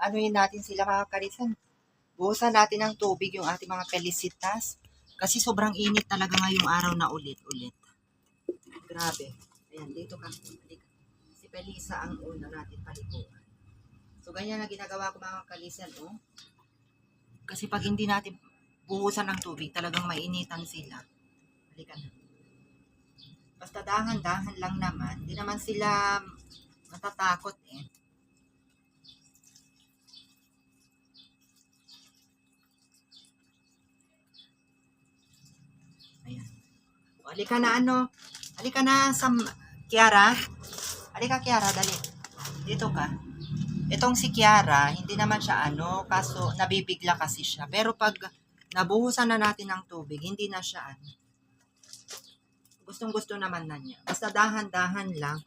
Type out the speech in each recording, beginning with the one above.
anuhin natin sila mga kalisan. Buhusan natin ng tubig yung ating mga pelisitas. Kasi sobrang init talaga ngayong araw na ulit-ulit. Grabe. Ayan, dito ka. Si Pelisa ang una natin palikuan. So, ganyan na ginagawa ko mga kalisan, oh. Kasi pag hindi natin buhusan ng tubig, talagang mainitan sila. Halika na. Basta dahan-dahan lang naman. Hindi naman sila matatakot eh. Ayan. O, halika na ano. Halika na Kiara. Halika Kiara, dali. Dito ka. Itong si Kiara, hindi naman siya ano, kaso nabibigla kasi siya. Pero pag nabuhusan na natin ng tubig, hindi na siya ano. Gustong-gusto naman na niya. Basta dahan-dahan lang,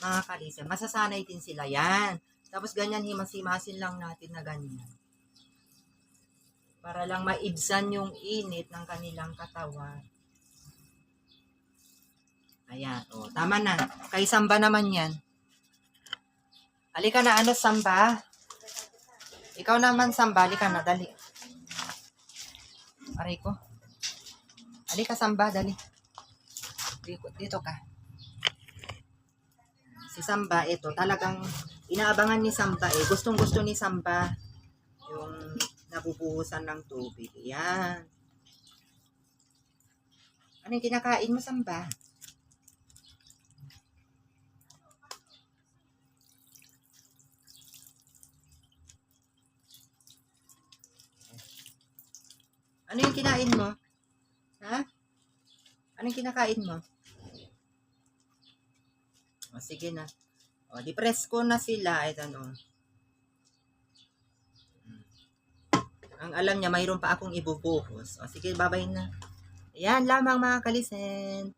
mga kalisan. Masasanay din sila yan. Tapos ganyan, himas-himasin lang natin na ganyan. Para lang maibsan yung init ng kanilang katawan. Ayan, o, tama na. Kay Samba naman yan. Halika na, ano, Samba? Ikaw naman, Samba. Halika na, dali. Aray ko. Halika, Samba, dali. Dito ka. Si Samba, ito, talagang inaabangan ni Samba eh. Gustong-gusto ni Samba yung nabubuhusan ng tubig. Ayan. Ano yung kinakain mo, Samba? Ano yung kinain mo? Ha? Anong kinakain mo? O, sige na. O, di-press ko na sila. Ito, ano. Ang alam niya, mayroon pa akong ibubuhos. O, sige, babay na. Ayan lamang mga kalisen.